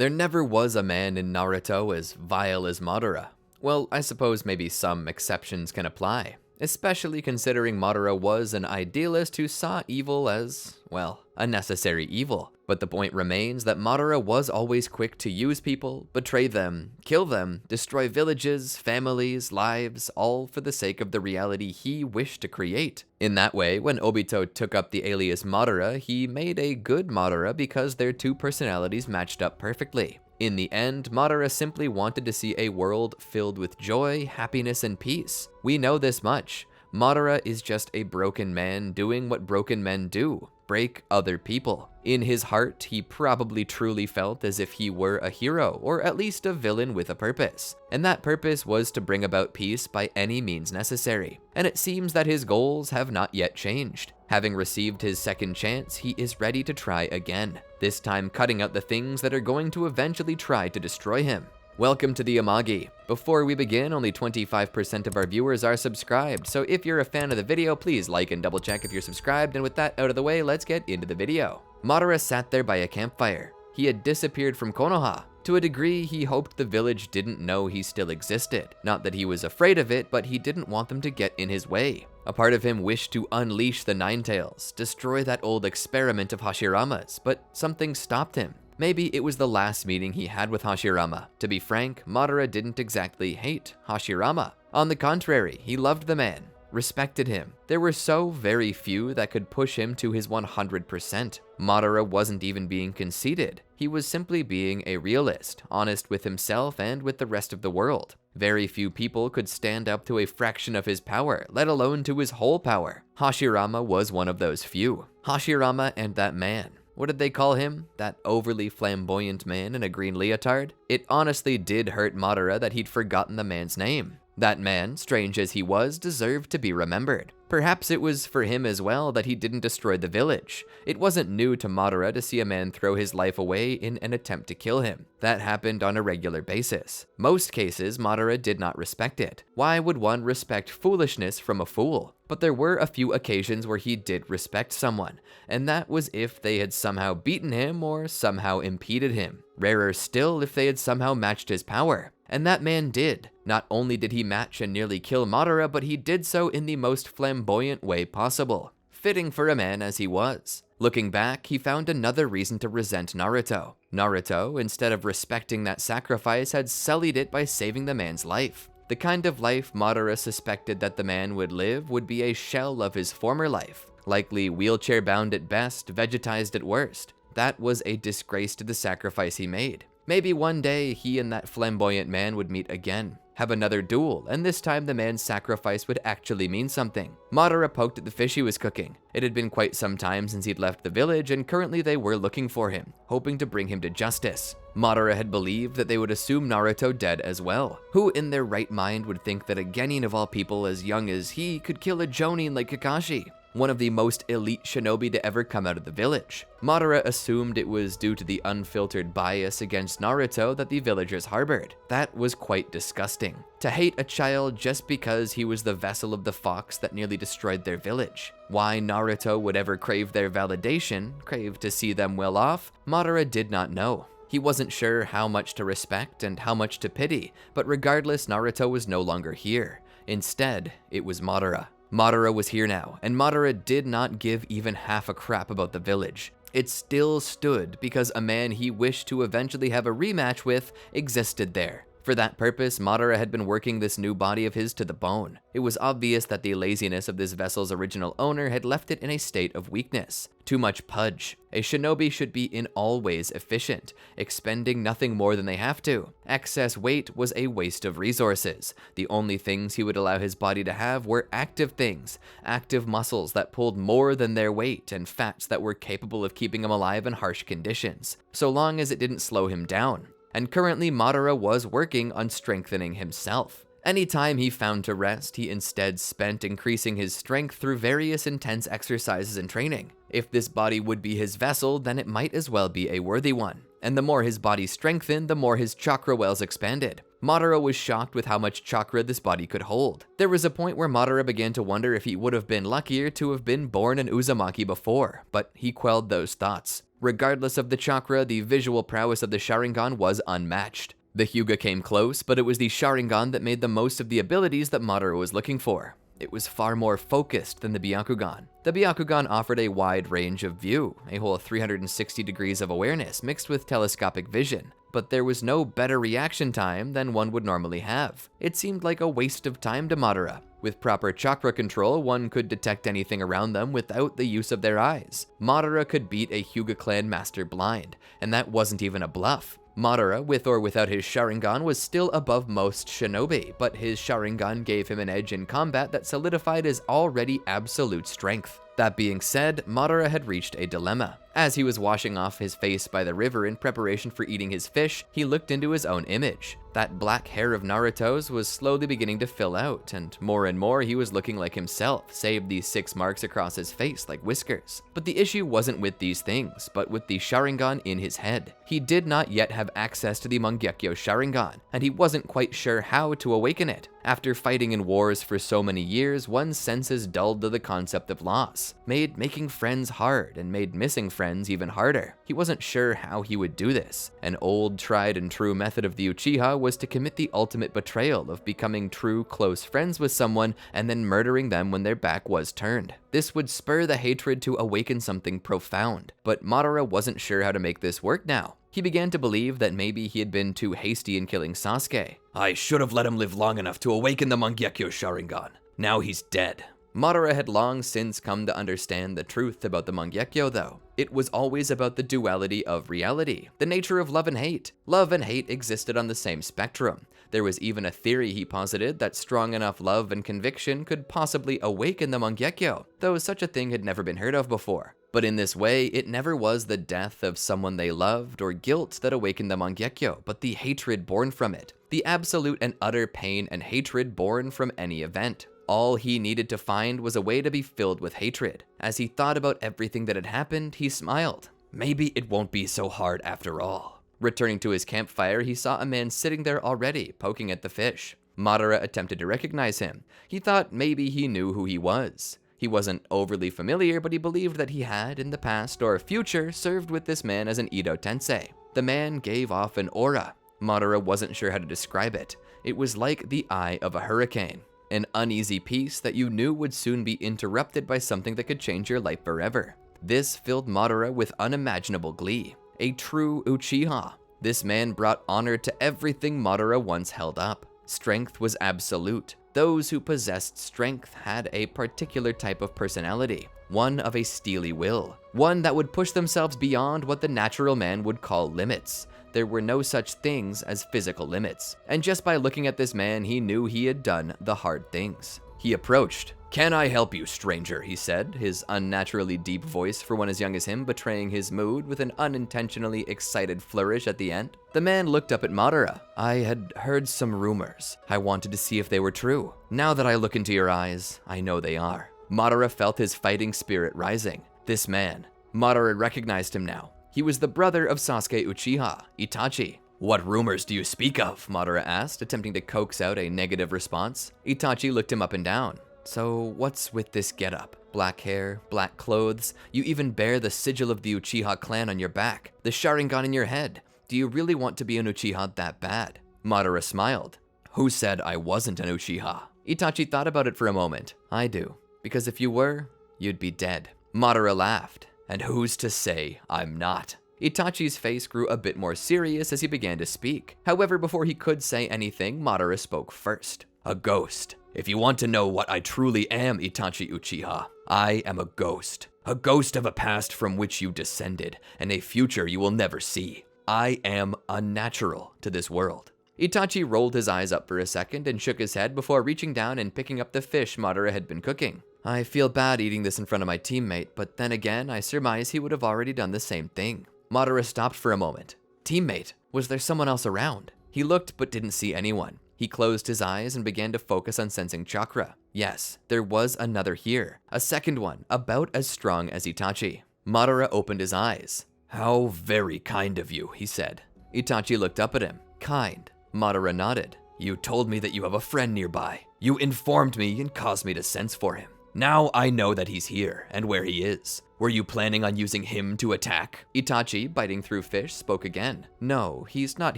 There never was a man in Naruto as vile as Madara. Well, I suppose maybe some exceptions can apply, especially considering Madara was an idealist who saw evil as, well, a necessary evil. But the point remains that Madara was always quick to use people, betray them, kill them, destroy villages, families, lives, all for the sake of the reality he wished to create. In that way, when Obito took up the alias Madara, he made a good Madara because their two personalities matched up perfectly. In the end, Madara simply wanted to see a world filled with joy, happiness, and peace. We know this much. Madara is just a broken man doing what broken men do: break other people. In his heart, he probably truly felt as if he were a hero, or at least a villain with a purpose. And that purpose was to bring about peace by any means necessary. And it seems that his goals have not yet changed. Having received his second chance, he is ready to try again, this time cutting out the things that are going to eventually try to destroy him. Welcome to the Amagi. Before we begin, only 25% of our viewers are subscribed, so if you're a fan of the video, please like and double check if you're subscribed, and with that out of the way, let's get into the video. Madara sat there by a campfire. He had disappeared from Konoha. To a degree, he hoped the village didn't know he still existed. Not that he was afraid of it, but he didn't want them to get in his way. A part of him wished to unleash the Nine Tails, destroy that old experiment of Hashirama's, but something stopped him. Maybe it was the last meeting he had with Hashirama. To be frank, Madara didn't exactly hate Hashirama. On the contrary, he loved the man, respected him. There were so very few that could push him to his 100%. Madara wasn't even being conceited. He was simply being a realist, honest with himself and with the rest of the world. Very few people could stand up to a fraction of his power, let alone to his whole power. Hashirama was one of those few. Hashirama and that man. What did they call him? That overly flamboyant man in a green leotard? It honestly did hurt Madara that he'd forgotten the man's name. That man, strange as he was, deserved to be remembered. Perhaps it was for him as well that he didn't destroy the village. It wasn't new to Madara to see a man throw his life away in an attempt to kill him. That happened on a regular basis. Most cases, Madara did not respect it. Why would one respect foolishness from a fool? But there were a few occasions where he did respect someone, and that was if they had somehow beaten him or somehow impeded him. Rarer still if they had somehow matched his power. And that man did. Not only did he match and nearly kill Madara, but he did so in the most flamboyant way possible. Fitting for a man as he was. Looking back, he found another reason to resent Naruto. Naruto, instead of respecting that sacrifice, had sullied it by saving the man's life. The kind of life Madara suspected that the man would live would be a shell of his former life. Likely wheelchair-bound at best, vegetized at worst. That was a disgrace to the sacrifice he made. Maybe one day he and that flamboyant man would meet again, have another duel, and this time the man's sacrifice would actually mean something. Madara poked at the fish he was cooking. It had been quite some time since he'd left the village, and currently they were looking for him, hoping to bring him to justice. Madara had believed that they would assume Naruto dead as well. Who in their right mind would think that a genin of all people as young as he could kill a jonin like Kakashi? One of the most elite shinobi to ever come out of the village. Madara assumed it was due to the unfiltered bias against Naruto that the villagers harbored. That was quite disgusting. To hate a child just because he was the vessel of the fox that nearly destroyed their village. Why Naruto would ever crave their validation, crave to see them well off, Madara did not know. He wasn't sure how much to respect and how much to pity, but regardless, Naruto was no longer here. Instead, it was Madara. Madara was here now, and Madara did not give even half a crap about the village. It still stood because a man he wished to eventually have a rematch with existed there. For that purpose, Madara had been working this new body of his to the bone. It was obvious that the laziness of this vessel's original owner had left it in a state of weakness. Too much pudge. A shinobi should be in all ways efficient, expending nothing more than they have to. Excess weight was a waste of resources. The only things he would allow his body to have were active things, active muscles that pulled more than their weight, and fats that were capable of keeping him alive in harsh conditions, so long as it didn't slow him down. And currently Madara was working on strengthening himself. Any time he found to rest, he instead spent increasing his strength through various intense exercises and training. If this body would be his vessel, then it might as well be a worthy one. And the more his body strengthened, the more his chakra wells expanded. Madara was shocked with how much chakra this body could hold. There was a point where Madara began to wonder if he would have been luckier to have been born an Uzumaki before, but he quelled those thoughts. Regardless of the chakra, the visual prowess of the Sharingan was unmatched. The Hyuga came close, but it was the Sharingan that made the most of the abilities that Madara was looking for. It was far more focused than the Byakugan. The Byakugan offered a wide range of view, a whole 360 degrees of awareness mixed with telescopic vision, but there was no better reaction time than one would normally have. It seemed like a waste of time to Madara. With proper chakra control, one could detect anything around them without the use of their eyes. Madara could beat a Hyuga clan master blind, and that wasn't even a bluff. Madara, with or without his Sharingan, was still above most shinobi, but his Sharingan gave him an edge in combat that solidified his already absolute strength. That being said, Madara had reached a dilemma. As he was washing off his face by the river in preparation for eating his fish, he looked into his own image. That black hair of Naruto's was slowly beginning to fill out, and more he was looking like himself, save the 6 marks across his face like whiskers. But the issue wasn't with these things, but with the Sharingan in his head. He did not yet have access to the Mangekyo Sharingan, and he wasn't quite sure how to awaken it. After fighting in wars for so many years, one's senses dulled to the concept of loss, made making friends hard and made missing friends even harder. He wasn't sure how he would do this. An old, tried and true method of the Uchiha was to commit the ultimate betrayal of becoming true close friends with someone and then murdering them when their back was turned. This would spur the hatred to awaken something profound, but Madara wasn't sure how to make this work now. He began to believe that maybe he had been too hasty in killing Sasuke. I should have let him live long enough to awaken the Mangekyo Sharingan. Now he's dead. Madara had long since come to understand the truth about the Mangekyo though. It was always about the duality of reality, the nature of love and hate. Love and hate existed on the same spectrum. There was even a theory he posited that strong enough love and conviction could possibly awaken the Mangekyo, though such a thing had never been heard of before. But in this way, it never was the death of someone they loved or guilt that awakened the Mangekyo, but the hatred born from it. The absolute and utter pain and hatred born from any event. All he needed to find was a way to be filled with hatred. As he thought about everything that had happened, he smiled. Maybe it won't be so hard after all. Returning to his campfire, he saw a man sitting there already, poking at the fish. Madara attempted to recognize him. He thought maybe he knew who he was. He wasn't overly familiar, but he believed that he had, in the past or future, served with this man as an Edo Tensei. The man gave off an aura. Madara wasn't sure how to describe it. It was like the eye of a hurricane. An uneasy peace that you knew would soon be interrupted by something that could change your life forever. This filled Madara with unimaginable glee. A true Uchiha. This man brought honor to everything Madara once held up. Strength was absolute. Those who possessed strength had a particular type of personality, one of a steely will, one that would push themselves beyond what the natural man would call limits. There were no such things as physical limits, and just by looking at this man, he knew he had done the hard things. He approached. "Can I help you, stranger?" he said, his unnaturally deep voice for one as young as him betraying his mood with an unintentionally excited flourish at the end. The man looked up at Madara. "I had heard some rumors. I wanted to see if they were true. Now that I look into your eyes, I know they are." Madara felt his fighting spirit rising. This man. Madara recognized him now. He was the brother of Sasuke Uchiha, Itachi. "What rumors do you speak of?" Madara asked, attempting to coax out a negative response. Itachi looked him up and down. "So what's with this getup? Black hair, black clothes, you even bear the sigil of the Uchiha clan on your back, the Sharingan in your head. Do you really want to be an Uchiha that bad?" Madara smiled. "Who said I wasn't an Uchiha?" Itachi thought about it for a moment. "I do, because if you were, you'd be dead." Madara laughed. "And who's to say I'm not?" Itachi's face grew a bit more serious as he began to speak. However, before he could say anything, Madara spoke first. "A ghost. If you want to know what I truly am, Itachi Uchiha, I am a ghost. A ghost of a past from which you descended, and a future you will never see. I am unnatural to this world." Itachi rolled his eyes up for a second and shook his head before reaching down and picking up the fish Madara had been cooking. "I feel bad eating this in front of my teammate, but then again, I surmise he would have already done the same thing." Madara stopped for a moment. Teammate? Was there someone else around? He looked but didn't see anyone. He closed his eyes and began to focus on sensing chakra. Yes, there was another here. A second one, about as strong as Itachi. Madara opened his eyes. "How very kind of you," he said. Itachi looked up at him. "Kind?" Madara nodded. "You told me that you have a friend nearby. You informed me and caused me to sense for him. Now I know that he's here and where he is. Were you planning on using him to attack? Itachi, biting through fish, spoke again. No, he's not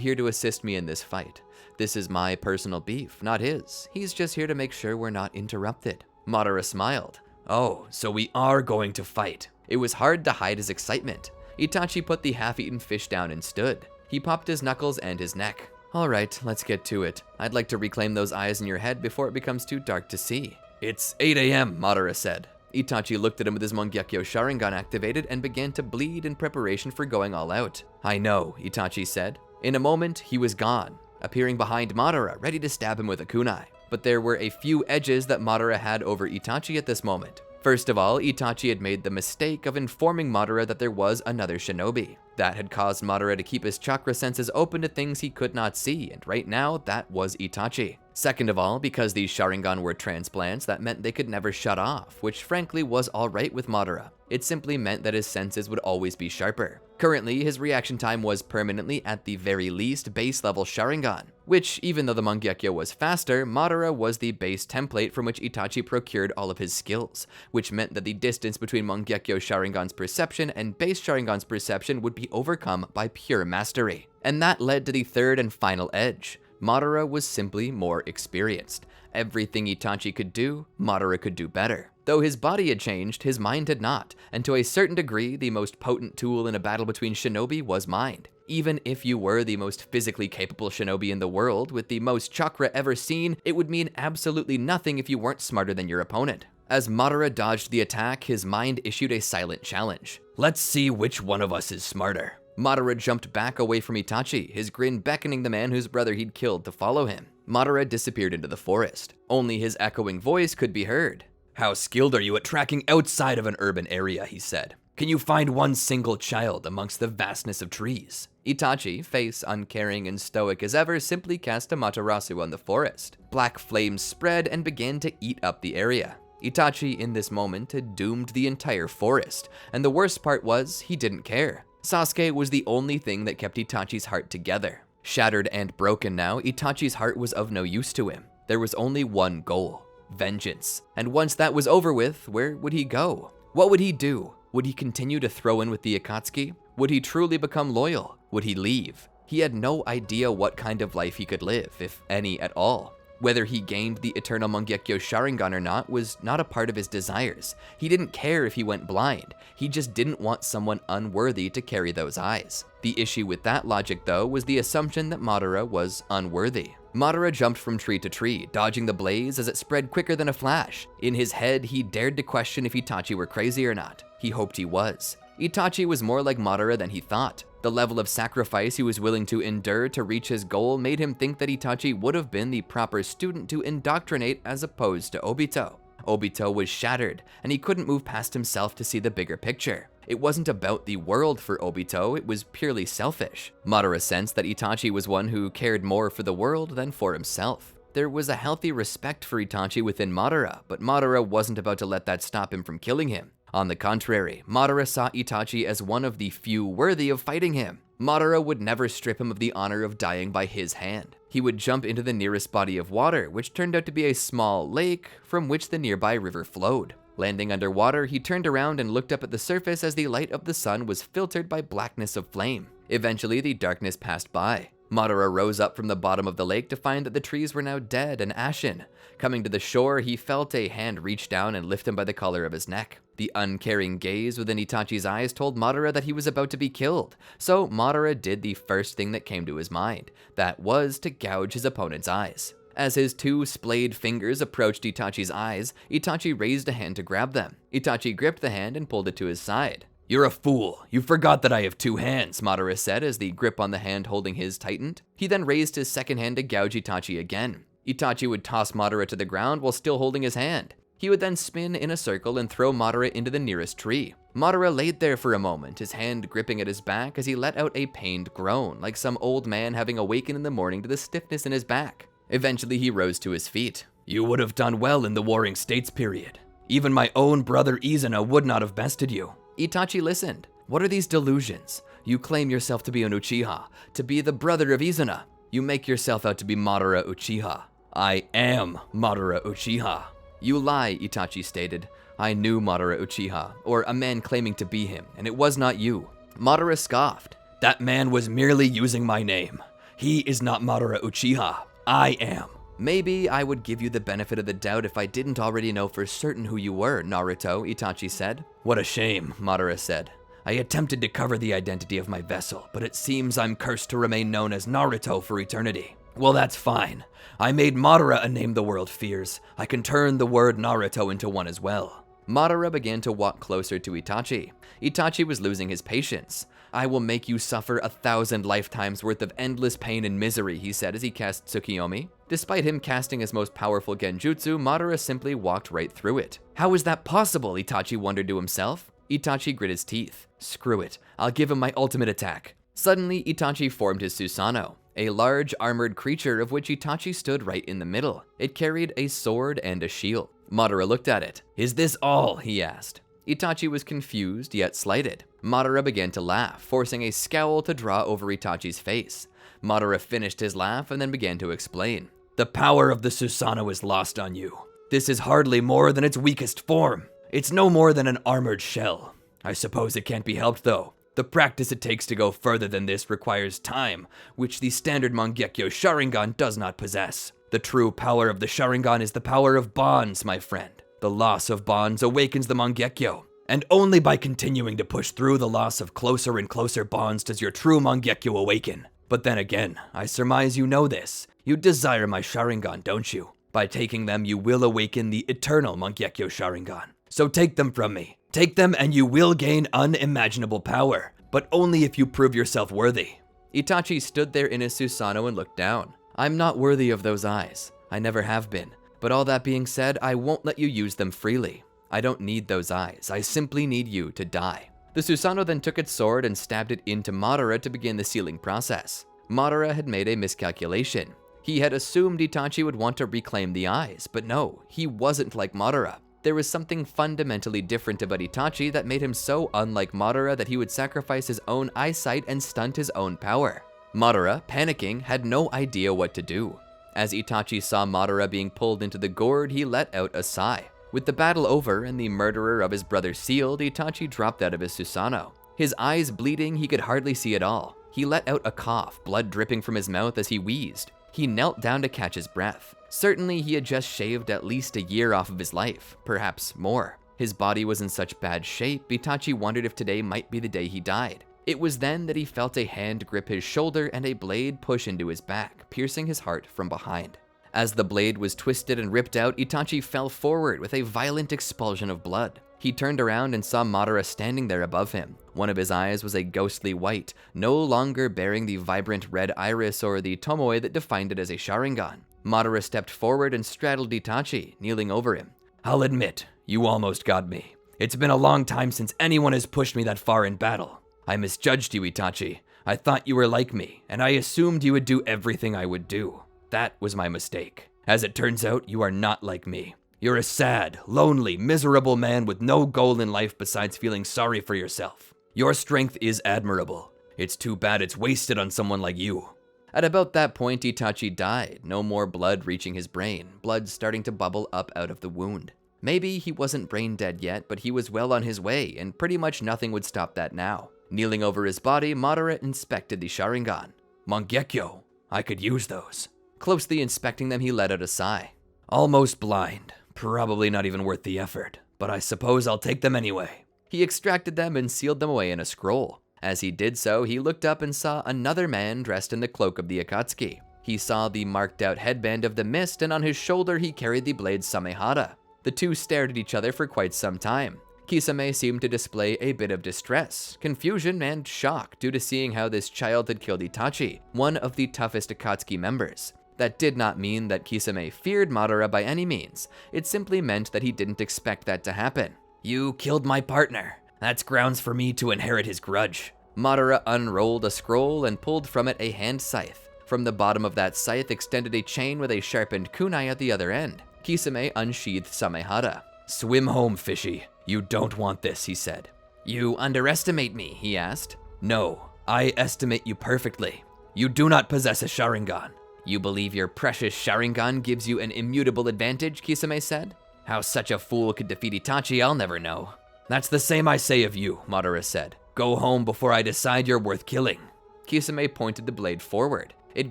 here to assist me in this fight. This is my personal beef, not his. He's just here to make sure we're not interrupted. Madara smiled. Oh, so we are going to fight. It was hard to hide his excitement. Itachi put the half-eaten fish down and stood. He popped his knuckles and his neck. All right, let's get to it. I'd like to reclaim those eyes in your head before it becomes too dark to see. It's 8 a.m., Madara said. Itachi looked at him with his Mangekyo Sharingan activated and began to bleed in preparation for going all out. I know, Itachi said. In a moment, he was gone, appearing behind Madara, ready to stab him with a kunai. But there were a few edges that Madara had over Itachi at this moment. First of all, Itachi had made the mistake of informing Madara that there was another shinobi. That had caused Madara to keep his chakra senses open to things he could not see, and right now, that was Itachi. Second of all, because these Sharingan were transplants, that meant they could never shut off, which frankly was alright with Madara. It simply meant that his senses would always be sharper. Currently, his reaction time was permanently at the very least base level Sharingan, which, even though the Mangekyo was faster, Madara was the base template from which Itachi procured all of his skills, which meant that the distance between Mangekyo Sharingan's perception and base Sharingan's perception would be overcome by pure mastery. And that led to the third and final edge. Madara was simply more experienced. Everything Itachi could do, Madara could do better. Though his body had changed, his mind had not, and to a certain degree, the most potent tool in a battle between shinobi was mind. Even if you were the most physically capable shinobi in the world, with the most chakra ever seen, it would mean absolutely nothing if you weren't smarter than your opponent. As Madara dodged the attack, his mind issued a silent challenge. Let's see which one of us is smarter. Madara jumped back away from Itachi, his grin beckoning the man whose brother he'd killed to follow him. Madara disappeared into the forest. Only his echoing voice could be heard. How skilled are you at tracking outside of an urban area, he said. Can you find one single child amongst the vastness of trees? Itachi, face uncaring and stoic as ever, simply cast a Matarasu on the forest. Black flames spread and began to eat up the area. Itachi, in this moment, had doomed the entire forest, and the worst part was, he didn't care. Sasuke was the only thing that kept Itachi's heart together. Shattered and broken now, Itachi's heart was of no use to him. There was only one goal: vengeance. And once that was over with, where would he go? What would he do? Would he continue to throw in with the Akatsuki? Would he truly become loyal? Would he leave? He had no idea what kind of life he could live, if any at all. Whether he gained the eternal Mangekyo Sharingan or not was not a part of his desires. He didn't care if he went blind. He just didn't want someone unworthy to carry those eyes. The issue with that logic, though, was the assumption that Madara was unworthy. Madara jumped from tree to tree, dodging the blaze as it spread quicker than a flash. In his head, he dared to question if Itachi were crazy or not. He hoped he was. Itachi was more like Madara than he thought. The level of sacrifice he was willing to endure to reach his goal made him think that Itachi would have been the proper student to indoctrinate as opposed to Obito. Obito was shattered, and he couldn't move past himself to see the bigger picture. It wasn't about the world for Obito, it was purely selfish. Madara sensed that Itachi was one who cared more for the world than for himself. There was a healthy respect for Itachi within Madara, but Madara wasn't about to let that stop him from killing him. On the contrary, Madara saw Itachi as one of the few worthy of fighting him. Madara would never strip him of the honor of dying by his hand. He would jump into the nearest body of water, which turned out to be a small lake from which the nearby river flowed. Landing underwater, he turned around and looked up at the surface as the light of the sun was filtered by blackness of flame. Eventually, the darkness passed by. Madara rose up from the bottom of the lake to find that the trees were now dead and ashen. Coming to the shore, he felt a hand reach down and lift him by the collar of his neck. The uncaring gaze within Itachi's eyes told Madara that he was about to be killed, so Madara did the first thing that came to his mind. That was to gouge his opponent's eyes. As his two splayed fingers approached Itachi's eyes, Itachi raised a hand to grab them. Itachi gripped the hand and pulled it to his side. You're a fool. You forgot that I have two hands, Madara said as the grip on the hand holding his tightened. He then raised his second hand to gouge Itachi again. Itachi would toss Madara to the ground while still holding his hand. He would then spin in a circle and throw Madara into the nearest tree. Madara laid there for a moment, his hand gripping at his back as he let out a pained groan, like some old man having awakened in the morning to the stiffness in his back. Eventually, he rose to his feet. You would have done well in the Warring States period. Even my own brother Izuna would not have bested you. Itachi listened. What are these delusions? You claim yourself to be an Uchiha, to be the brother of Izuna. You make yourself out to be Madara Uchiha. I am Madara Uchiha. You lie, Itachi stated. I knew Madara Uchiha, or a man claiming to be him, and it was not you. Madara scoffed. That man was merely using my name. He is not Madara Uchiha. I am. Maybe I would give you the benefit of the doubt if I didn't already know for certain who you were, Naruto, Itachi said. What a shame, Madara said. I attempted to cover the identity of my vessel, but it seems I'm cursed to remain known as Naruto for eternity. Well, that's fine. I made Madara a name the world fears. I can turn the word Naruto into one as well. Madara began to walk closer to Itachi. Itachi was losing his patience. I will make you suffer 1,000 lifetimes worth of endless pain and misery, he said as he cast Tsukiyomi. Despite him casting his most powerful genjutsu, Madara simply walked right through it. How is that possible? Itachi wondered to himself. Itachi grit his teeth. Screw it, I'll give him my ultimate attack. Suddenly, Itachi formed his Susanoo, a large armored creature of which Itachi stood right in the middle. It carried a sword and a shield. Madara looked at it. Is this all? He asked. Itachi was confused yet slighted. Madara began to laugh, forcing a scowl to draw over Itachi's face. Madara finished his laugh and then began to explain. The power of the Susanoo is lost on you. This is hardly more than its weakest form. It's no more than an armored shell. I suppose it can't be helped though. The practice it takes to go further than this requires time, which the standard Mangekyo Sharingan does not possess. The true power of the Sharingan is the power of bonds, my friend. The loss of bonds awakens the Mangekyo, and only by continuing to push through the loss of closer and closer bonds does your true Mangekyo awaken. But then again, I surmise you know this. You desire my Sharingan, don't you? By taking them, you will awaken the eternal Mangekyo Sharingan. So take them from me. Take them and you will gain unimaginable power, but only if you prove yourself worthy. Itachi stood there in his Susanoo and looked down. I'm not worthy of those eyes. I never have been. But all that being said, I won't let you use them freely. I don't need those eyes. I simply need you to die. The Susanoo then took its sword and stabbed it into Madara to begin the sealing process. Madara had made a miscalculation. He had assumed Itachi would want to reclaim the eyes, but no, he wasn't like Madara. There was something fundamentally different about Itachi that made him so unlike Madara that he would sacrifice his own eyesight and stunt his own power. Madara, panicking, had no idea what to do. As Itachi saw Madara being pulled into the gourd, he let out a sigh. With the battle over and the murderer of his brother sealed, Itachi dropped out of his Susanoo. His eyes bleeding, he could hardly see at all. He let out a cough, blood dripping from his mouth as he wheezed. He knelt down to catch his breath. Certainly, he had just shaved at least a year off of his life, perhaps more. His body was in such bad shape, Itachi wondered if today might be the day he died. It was then that he felt a hand grip his shoulder and a blade push into his back, piercing his heart from behind. As the blade was twisted and ripped out, Itachi fell forward with a violent expulsion of blood. He turned around and saw Madara standing there above him. One of his eyes was a ghostly white, no longer bearing the vibrant red iris or the tomoe that defined it as a Sharingan. Madara stepped forward and straddled Itachi, kneeling over him. I'll admit, you almost got me. It's been a long time since anyone has pushed me that far in battle. I misjudged you, Itachi. I thought you were like me, and I assumed you would do everything I would do. That was my mistake. As it turns out, you are not like me. You're a sad, lonely, miserable man with no goal in life besides feeling sorry for yourself. Your strength is admirable. It's too bad it's wasted on someone like you. At about that point, Itachi died, no more blood reaching his brain, blood starting to bubble up out of the wound. Maybe he wasn't brain dead yet, but he was well on his way, and pretty much nothing would stop that now. Kneeling over his body, Madara inspected the Sharingan. Mangekyo, I could use those. Closely inspecting them, he let out a sigh. Almost blind. Probably not even worth the effort, but I suppose I'll take them anyway. He extracted them and sealed them away in a scroll. As he did so, he looked up and saw another man dressed in the cloak of the Akatsuki. He saw the marked-out headband of the mist, and on his shoulder he carried the blade Samehada. The two stared at each other for quite some time. Kisame seemed to display a bit of distress, confusion, and shock due to seeing how this child had killed Itachi, one of the toughest Akatsuki members. That did not mean that Kisame feared Madara by any means. It simply meant that he didn't expect that to happen. You killed my partner. That's grounds for me to inherit his grudge. Madara unrolled a scroll and pulled from it a hand scythe. From the bottom of that scythe extended a chain with a sharpened kunai at the other end. Kisame unsheathed Samehada. Swim home, fishy. You don't want this, he said. You underestimate me, he asked. No, I estimate you perfectly. You do not possess a Sharingan. You believe your precious Sharingan gives you an immutable advantage, Kisame said? How such a fool could defeat Itachi, I'll never know. That's the same I say of you, Madara said. Go home before I decide you're worth killing. Kisame pointed the blade forward. It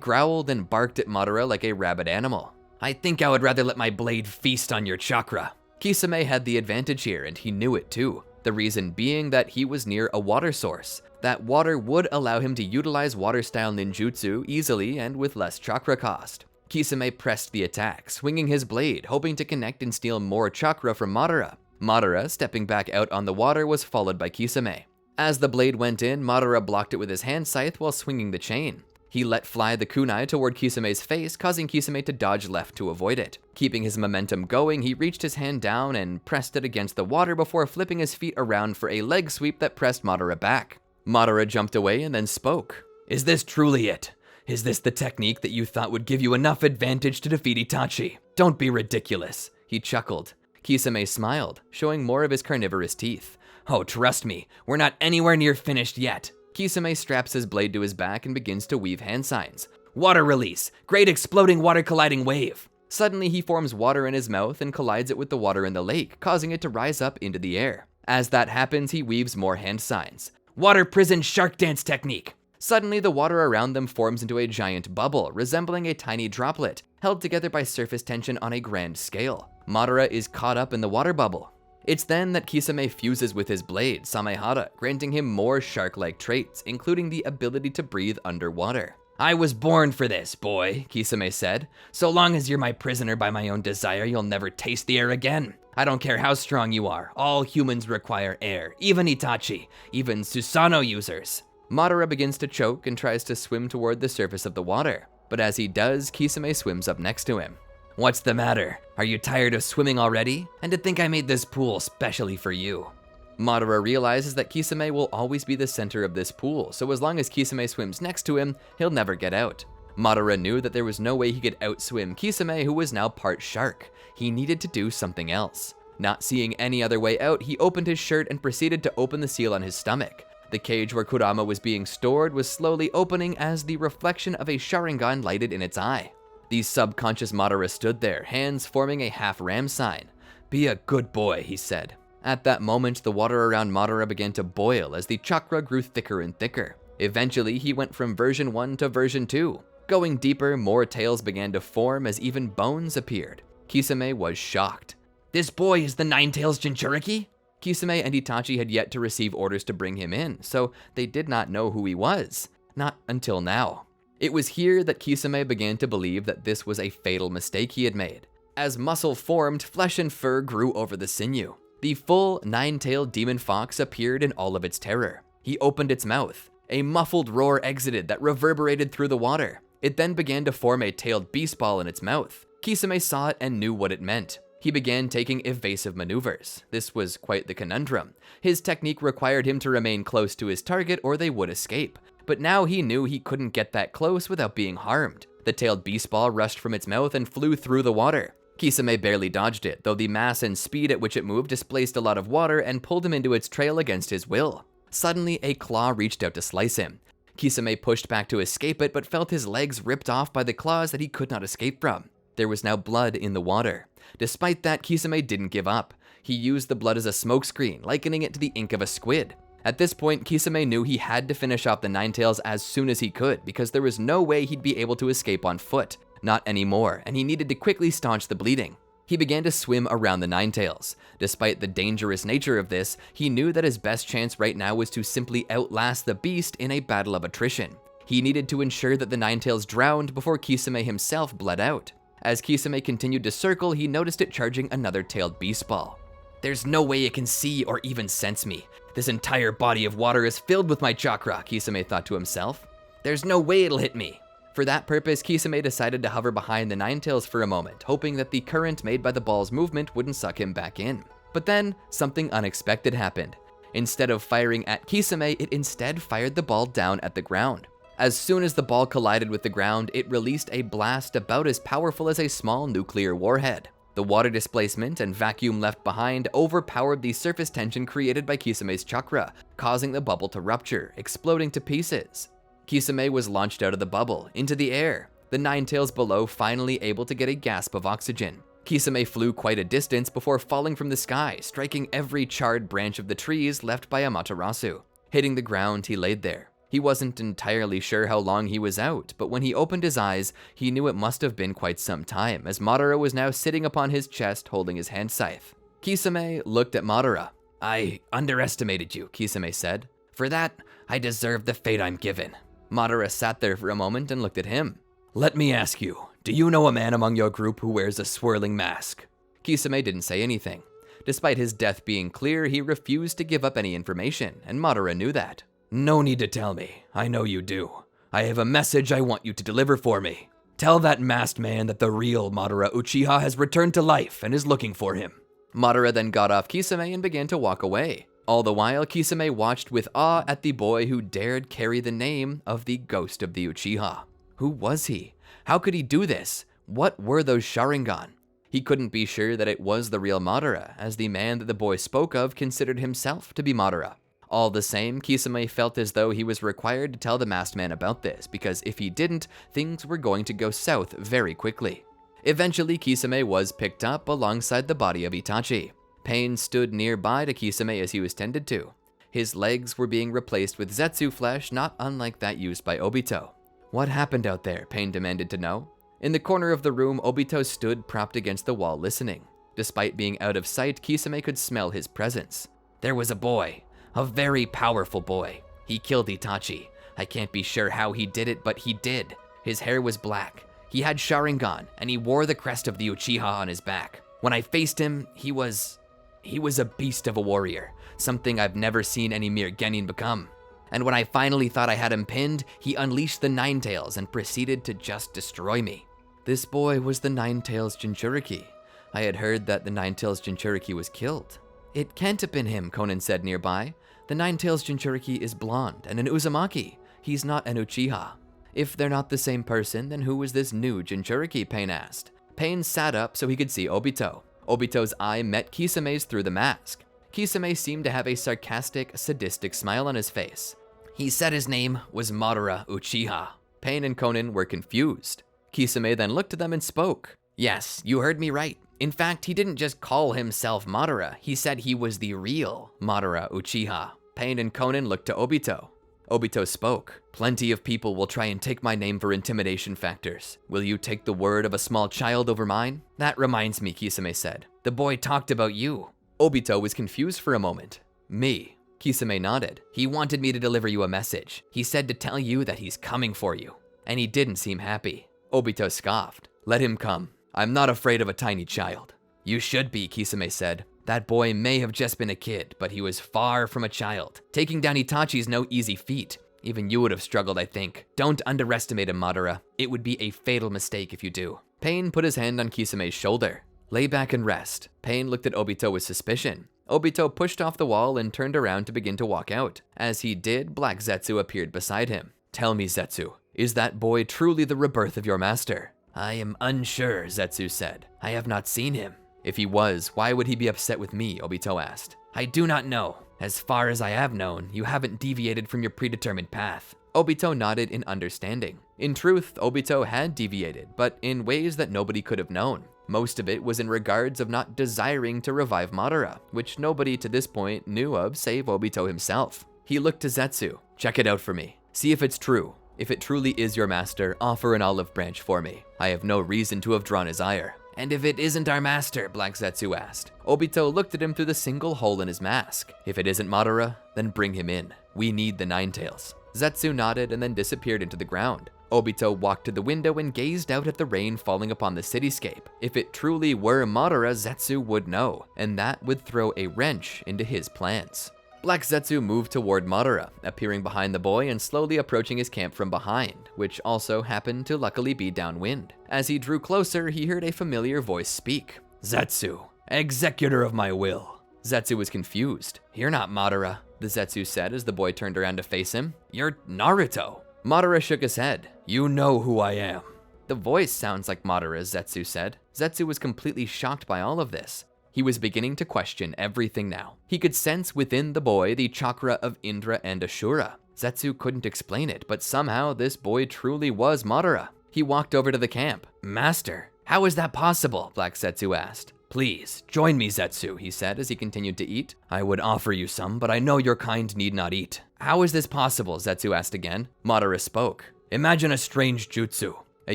growled and barked at Madara like a rabid animal. I think I would rather let my blade feast on your chakra. Kisame had the advantage here, and he knew it too. The reason being that he was near a water source. That water would allow him to utilize water-style ninjutsu easily and with less chakra cost. Kisame pressed the attack, swinging his blade, hoping to connect and steal more chakra from Madara. Madara, stepping back out on the water, was followed by Kisame. As the blade went in, Madara blocked it with his hand scythe while swinging the chain. He let fly the kunai toward Kisame's face, causing Kisame to dodge left to avoid it. Keeping his momentum going, he reached his hand down and pressed it against the water before flipping his feet around for a leg sweep that pressed Madara back. Madara jumped away and then spoke. Is this truly it? Is this the technique that you thought would give you enough advantage to defeat Itachi? Don't be ridiculous. He chuckled. Kisame smiled, showing more of his carnivorous teeth. Oh, trust me, we're not anywhere near finished yet. Kisame straps his blade to his back and begins to weave hand signs. Water release! Great exploding water colliding wave! Suddenly he forms water in his mouth and collides it with the water in the lake, causing it to rise up into the air. As that happens, he weaves more hand signs. Water prison shark dance technique! Suddenly the water around them forms into a giant bubble, resembling a tiny droplet, held together by surface tension on a grand scale. Madara is caught up in the water bubble. It's then that Kisame fuses with his blade, Samehara, granting him more shark-like traits, including the ability to breathe underwater. I was born for this, boy, Kisame said. So long as you're my prisoner by my own desire, you'll never taste the air again. I don't care how strong you are, all humans require air, even Itachi, even Susanoo users. Madara begins to choke and tries to swim toward the surface of the water, but as he does, Kisame swims up next to him. What's the matter? Are you tired of swimming already? And to think I made this pool specially for you. Madara realizes that Kisame will always be the center of this pool, so as long as Kisame swims next to him, he'll never get out. Madara knew that there was no way he could outswim Kisame, who was now part shark. He needed to do something else. Not seeing any other way out, he opened his shirt and proceeded to open the seal on his stomach. The cage where Kurama was being stored was slowly opening as the reflection of a Sharingan lighted in its eye. The subconscious Madara stood there, hands forming a half-ram sign. Be a good boy, he said. At that moment, the water around Madara began to boil as the chakra grew thicker and thicker. Eventually, he went from version 1 to version 2. Going deeper, more tails began to form as even bones appeared. Kisame was shocked. This boy is the Nine-Tails Jinchuriki? Kisame and Itachi had yet to receive orders to bring him in, so they did not know who he was. Not until now. It was here that Kisame began to believe that this was a fatal mistake he had made. As muscle formed, flesh and fur grew over the sinew. The full nine-tailed demon fox appeared in all of its terror. He opened its mouth. A muffled roar exited that reverberated through the water. It then began to form a tailed beast ball in its mouth. Kisame saw it and knew what it meant. He began taking evasive maneuvers. This was quite the conundrum. His technique required him to remain close to his target or they would escape. But now he knew he couldn't get that close without being harmed. The tailed beast ball rushed from its mouth and flew through the water. Kisame barely dodged it, though the mass and speed at which it moved displaced a lot of water and pulled him into its trail against his will. Suddenly, a claw reached out to slice him. Kisame pushed back to escape it, but felt his legs ripped off by the claws that he could not escape from. There was now blood in the water. Despite that, Kisame didn't give up. He used the blood as a smokescreen, likening it to the ink of a squid. At this point, Kisame knew he had to finish off the Nine-Tails as soon as he could, because there was no way he'd be able to escape on foot. Not anymore, and he needed to quickly staunch the bleeding. He began to swim around the Nine-Tails. Despite the dangerous nature of this, he knew that his best chance right now was to simply outlast the beast in a battle of attrition. He needed to ensure that the Nine-Tails drowned before Kisame himself bled out. As Kisame continued to circle, he noticed it charging another tailed beast ball. There's no way it can see or even sense me. This entire body of water is filled with my chakra, Kisame thought to himself. There's no way it'll hit me. For that purpose, Kisame decided to hover behind the Nine-Tails for a moment, hoping that the current made by the ball's movement wouldn't suck him back in. But then, something unexpected happened. Instead of firing at Kisame, it instead fired the ball down at the ground. As soon as the ball collided with the ground, it released a blast about as powerful as a small nuclear warhead. The water displacement and vacuum left behind overpowered the surface tension created by Kisame's chakra, causing the bubble to rupture, exploding to pieces. Kisame was launched out of the bubble, into the air, the Nine-Tails below finally able to get a gasp of oxygen. Kisame flew quite a distance before falling from the sky, striking every charred branch of the trees left by Amaterasu. Hitting the ground, he laid there. He wasn't entirely sure how long he was out, but when he opened his eyes, he knew it must have been quite some time, as Madara was now sitting upon his chest holding his hand scythe. Kisame looked at Madara. "I underestimated you," Kisame said. "For that, I deserve the fate I'm given." Madara sat there for a moment and looked at him. "Let me ask you, do you know a man among your group who wears a swirling mask?" Kisame didn't say anything. Despite his death being clear, he refused to give up any information, and Madara knew that. "No need to tell me. I know you do. I have a message I want you to deliver for me. Tell that masked man that the real Madara Uchiha has returned to life and is looking for him." Madara then got off Kisame and began to walk away. All the while, Kisame watched with awe at the boy who dared carry the name of the ghost of the Uchiha. Who was he? How could he do this? What were those Sharingan? He couldn't be sure that it was the real Madara, as the man that the boy spoke of considered himself to be Madara. All the same, Kisame felt as though he was required to tell the masked man about this, because if he didn't, things were going to go south very quickly. Eventually, Kisame was picked up alongside the body of Itachi. Pain stood nearby to Kisame as he was tended to. His legs were being replaced with Zetsu flesh, not unlike that used by Obito. What happened out there? Pain demanded to know. In the corner of the room, Obito stood propped against the wall listening. Despite being out of sight, Kisame could smell his presence. "There was a boy. A very powerful boy. He killed Itachi. I can't be sure how he did it, but he did. His hair was black. He had Sharingan, and he wore the crest of the Uchiha on his back. When I faced him, he was a beast of a warrior, something I've never seen any mere genin become. And when I finally thought I had him pinned, he unleashed the Nine Tails and proceeded to just destroy me." This boy was the Nine Tails Jinchuriki. I had heard that the Nine Tails Jinchuriki was killed. "It can't have been him," Konan said nearby. "The Nine Tails Jinchuriki is blonde and an Uzumaki. He's not an Uchiha." "If they're not the same person, then who was this new Jinchuriki?" Pain asked. Pain sat up so he could see Obito. Obito's eye met Kisame's through the mask. Kisame seemed to have a sarcastic, sadistic smile on his face. "He said his name was Madara Uchiha." Pain and Konan were confused. Kisame then looked at them and spoke. "Yes, you heard me right. In fact, he didn't just call himself Madara, he said he was the real Madara Uchiha." Pain and Konan looked to Obito. Obito spoke. "Plenty of people will try and take my name for intimidation factors. Will you take the word of a small child over mine?" "That reminds me," Kisame said. "The boy talked about you." Obito was confused for a moment. "Me?" Kisame nodded. "He wanted me to deliver you a message. He said to tell you that he's coming for you." And he didn't seem happy. Obito scoffed. "Let him come. I'm not afraid of a tiny child." "You should be," Kisame said. "That boy may have just been a kid, but he was far from a child. Taking down Itachi's no easy feat. Even you would have struggled, I think. Don't underestimate him, Madara. It would be a fatal mistake if you do." Pain put his hand on Kisame's shoulder. "Lay back and rest." Pain looked at Obito with suspicion. Obito pushed off the wall and turned around to begin to walk out. As he did, Black Zetsu appeared beside him. "Tell me, Zetsu, is that boy truly the rebirth of your master?" "I am unsure," Zetsu said. "I have not seen him." "If he was, why would he be upset with me?" Obito asked. "I do not know. As far as I have known, you haven't deviated from your predetermined path." Obito nodded in understanding. In truth, Obito had deviated, but in ways that nobody could have known. Most of it was in regards of not desiring to revive Madara, which nobody to this point knew of save Obito himself. He looked to Zetsu. "Check it out for me. See if it's true. If it truly is your master, offer an olive branch for me. I have no reason to have drawn his ire." "And if it isn't our master?" Black Zetsu asked. Obito looked at him through the single hole in his mask. "If it isn't Madara, then bring him in. We need the Nine Tails." Zetsu nodded and then disappeared into the ground. Obito walked to the window and gazed out at the rain falling upon the cityscape. If it truly were Madara, Zetsu would know, and that would throw a wrench into his plans. Black Zetsu moved toward Madara, appearing behind the boy and slowly approaching his camp from behind, which also happened to luckily be downwind. As he drew closer, he heard a familiar voice speak. "Zetsu, executor of my will." Zetsu was confused. "You're not Madara," the Zetsu said as the boy turned around to face him. "You're Naruto." Madara shook his head. "You know who I am." "The voice sounds like Madara's," Zetsu said. Zetsu was completely shocked by all of this. He was beginning to question everything now. He could sense within the boy the chakra of Indra and Ashura. Zetsu couldn't explain it, but somehow this boy truly was Madara. He walked over to the camp. "Master." How is that possible? Black Zetsu asked. Please, join me, Zetsu, he said as he continued to eat. I would offer you some, but I know your kind need not eat. How is this possible? Zetsu asked again. Madara spoke. Imagine a strange jutsu, a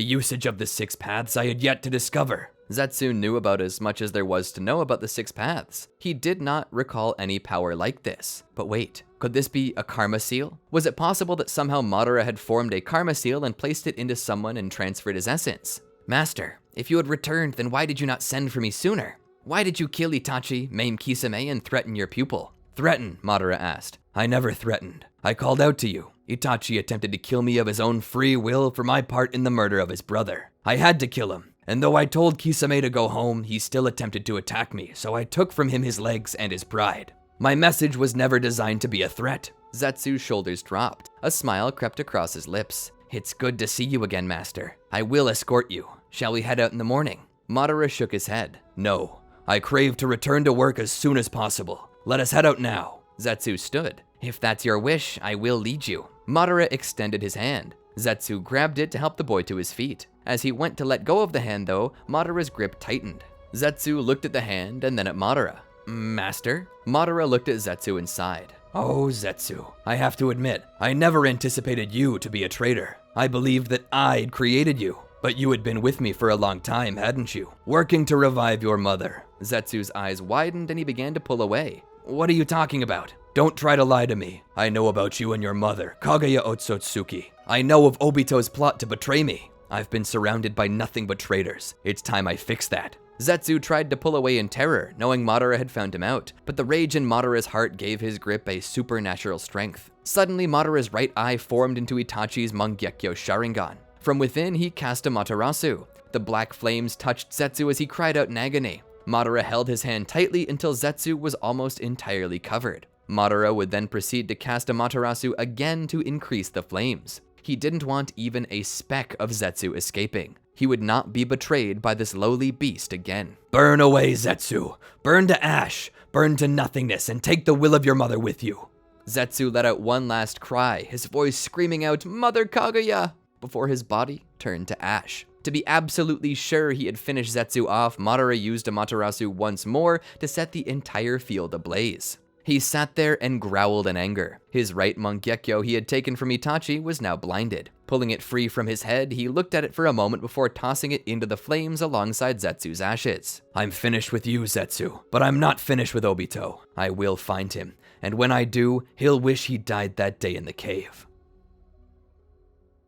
usage of the 6 paths I had yet to discover. Zetsu knew about as much as there was to know about the 6 paths. He did not recall any power like this. But wait, could this be a karma seal? Was it possible that somehow Madara had formed a karma seal and placed it into someone and transferred his essence? Master, if you had returned, then why did you not send for me sooner? Why did you kill Itachi, maim Kisame, and threaten your pupil? Threaten? Madara asked. I never threatened. I called out to you. Itachi attempted to kill me of his own free will for my part in the murder of his brother. I had to kill him. And though I told Kisame to go home, he still attempted to attack me, so I took from him his legs and his pride. My message was never designed to be a threat. Zetsu's shoulders dropped. A smile crept across his lips. It's good to see you again, Master. I will escort you. Shall we head out in the morning? Madara shook his head. No. I crave to return to work as soon as possible. Let us head out now. Zetsu stood. If that's your wish, I will lead you. Madara extended his hand. Zetsu grabbed it to help the boy to his feet. As he went to let go of the hand though, Madara's grip tightened. Zetsu looked at the hand and then at Madara. Master? Madara looked at Zetsu and sighed. Oh, Zetsu, I have to admit, I never anticipated you to be a traitor. I believed that I'd created you. But you had been with me for a long time, hadn't you? Working to revive your mother. Zetsu's eyes widened and he began to pull away. What are you talking about? Don't try to lie to me. I know about you and your mother, Kaguya Otsutsuki. I know of Obito's plot to betray me. I've been surrounded by nothing but traitors. It's time I fix that. Zetsu tried to pull away in terror, knowing Madara had found him out, but the rage in Madara's heart gave his grip a supernatural strength. Suddenly, Madara's right eye formed into Itachi's Mangekyou Sharingan. From within, he cast a Materasu. The black flames touched Zetsu as he cried out in agony. Madara held his hand tightly until Zetsu was almost entirely covered. Madara would then proceed to cast a Materasu again to increase the flames. He didn't want even a speck of Zetsu escaping. He would not be betrayed by this lowly beast again. Burn away, Zetsu. Burn to ash. Burn to nothingness and take the will of your mother with you. Zetsu let out one last cry, his voice screaming out, Mother Kaguya, before his body turned to ash. To be absolutely sure he had finished Zetsu off, Madara used a Materasu once more to set the entire field ablaze. He sat there and growled in anger. His right Mangekyou he had taken from Itachi was now blinded. Pulling it free from his head, he looked at it for a moment before tossing it into the flames alongside Zetsu's ashes. I'm finished with you, Zetsu, but I'm not finished with Obito. I will find him, and when I do, he'll wish he died that day in the cave.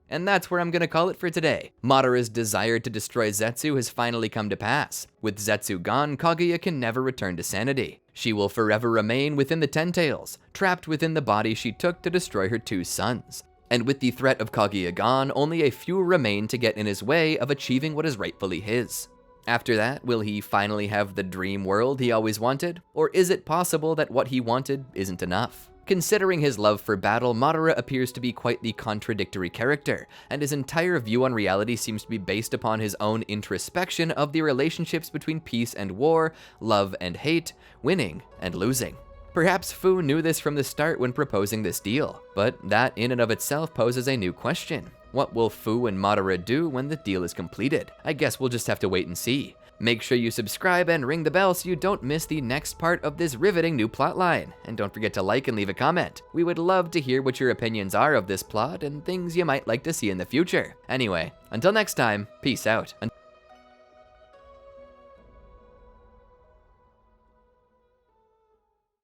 And that's where I'm gonna call it for today. Madara's desire to destroy Zetsu has finally come to pass. With Zetsu gone, Kaguya can never return to sanity. She will forever remain within the Ten Tails, trapped within the body she took to destroy her 2 sons. And with the threat of Kaguya gone, only a few remain to get in his way of achieving what is rightfully his. After that, will he finally have the dream world he always wanted? Or is it possible that what he wanted isn't enough? Considering his love for battle, Madara appears to be quite the contradictory character, and his entire view on reality seems to be based upon his own introspection of the relationships between peace and war, love and hate, winning and losing. Perhaps Fu knew this from the start when proposing this deal, but that in and of itself poses a new question. What will Fu and Madara do when the deal is completed? I guess we'll just have to wait and see. Make sure you subscribe and ring the bell so you don't miss the next part of this riveting new plotline. And don't forget to like and leave a comment. We would love to hear what your opinions are of this plot and things you might like to see in the future. Anyway, until next time, peace out.